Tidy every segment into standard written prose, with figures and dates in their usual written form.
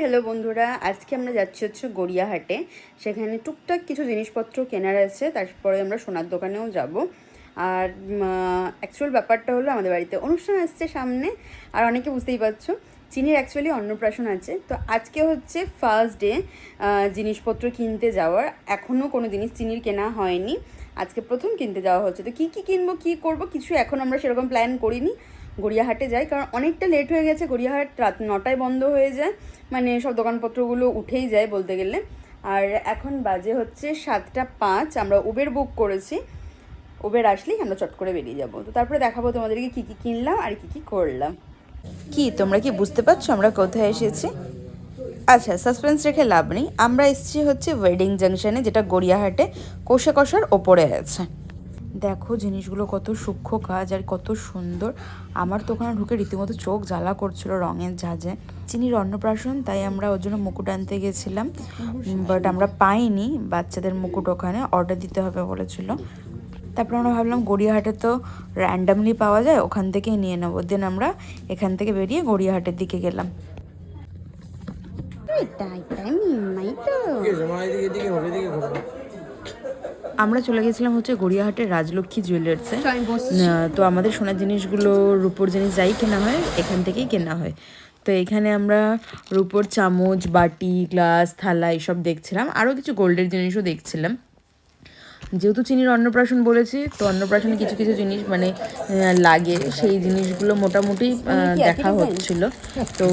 Hello বন্ধুরা, আজকে আমরা যাচ্ছি গড়িয়াহাটে। সেখানে টুকটাক কিছু জিনিসপত্র কেনার আছে, তারপরে আমরা সোনার দোকানেও যাব। আর অ্যাকচুয়াল ব্যাপারটা হলো, আমাদের বাড়িতে অনুষ্ঠান আসছে সামনে। আর অনেকে বুঝতেই পারছো, চিনির অ্যাকচুয়ালি অন্নপ্রাশন আছে। তো আজকে হচ্ছে ফার্স্ট ডে জিনিসপত্র কিনতে যাওয়ার। এখনও কোনো জিনিস চিনির কেনা হয়নি, আজকে প্রথম কিনতে যাওয়া হচ্ছে। তো কী কী কিনবো, কী করবো, কিছু এখন আমরা সেরকম প্ল্যান করিনি। গড়িয়াহাটে যাই, কারণ অনেকটা লেট হয়ে গেছে। গড়িয়াহাট রাত 9টায় বন্ধ হয়ে যায়, মানে সব দোকানপত্রগুলো উঠেই যায় বলতে গেলে। আর এখন বাজে হচ্ছে 7টা 5। আমরা উবের বুক করেছি, উবের আসলেই আমরা চট করে বেরিয়ে যাব। তো তারপরে দেখাবো তোমাদেরকে কী কী কিনলাম আর কী কী করলাম। কি তোমরা কি বুঝতে পারছো আমরা কোথায় এসেছি? আচ্ছা, সাসপেন্স রেখে লাভ নেই। আমরা এসেছি হচ্ছে ওয়েডিং জাংশনে, যেটা গড়িয়াহাটে কোষে কষার ওপরে আছে। দেখো জিনিসগুলো কত সূক্ষ্ম কাজ আর কত সুন্দর। আমার তো ওখানে ঢুকে রীতিমতো চোখ জ্বালা করছিল রঙের ঝাঁঝে। চিনির অন্নপ্রাশন, তাই আমরা ওর জন্য মুকুট আনতে গেছিলাম, বাট আমরা পাইনি। বাচ্চাদের মুকুট ওখানে অর্ডার দিতে হবে বলেছিল। তারপর আমরা ভাবলাম গড়িয়াহাটে তো র্যান্ডামলি পাওয়া যায়, ওখান থেকেই নিয়ে নেবো। দেন আমরা এখান থেকে বেরিয়ে গড়িয়াহাটের দিকে গেলাম। আমরা চলে গেছিলাম হচ্ছে গড়িয়াহাটের রাজলক্ষ্মী জুয়েলার্সে। তো আমাদের সোনার জিনিসগুলো, রূপোর জিনিস যাই কেনা হয় এখান থেকেই কেনা হয়। তো এখানে আমরা রূপোর চামচ, বাটি, গ্লাস, থালা এইসব দেখছিলাম। আরও কিছু গোল্ডের জিনিসও দেখছিলাম। যেহেতু চিনির অন্নপ্রাশন বলেছি, তো অন্নপ্রাশনে কিছু কিছু জিনিস মানে লাগে, সেই জিনিসগুলো মোটামুটি দেখা হচ্ছিল। তো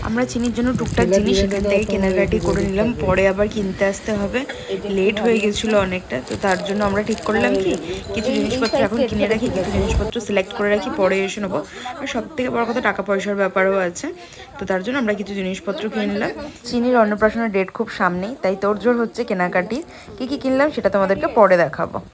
আমরা চিনির জন্য টুকটাক জিনিস এখান থেকে কেনাকাটি করে নিলাম। পরে আবার কিনতে আসতে হবে, লেট হয়ে গেছিলো অনেকটা। তো তার জন্য আমরা ঠিক করলাম কি, কিছু জিনিসপত্র এখন কিনে রাখি, কিছু জিনিসপত্র সিলেক্ট করে রাখি, পরে এসে নেবো। আর সব থেকে বড় কথা, টাকা পয়সার ব্যাপারও আছে। তো তার জন্য আমরা কিছু জিনিসপত্র কিনলাম। চিনির অন্নপ্রাশনের ডেট খুব সামনেই, তাই তোড়জোড় হচ্ছে কেনাকাটি। কী কী কিনলাম সেটা তোমাদেরকে পরে দেখাবো।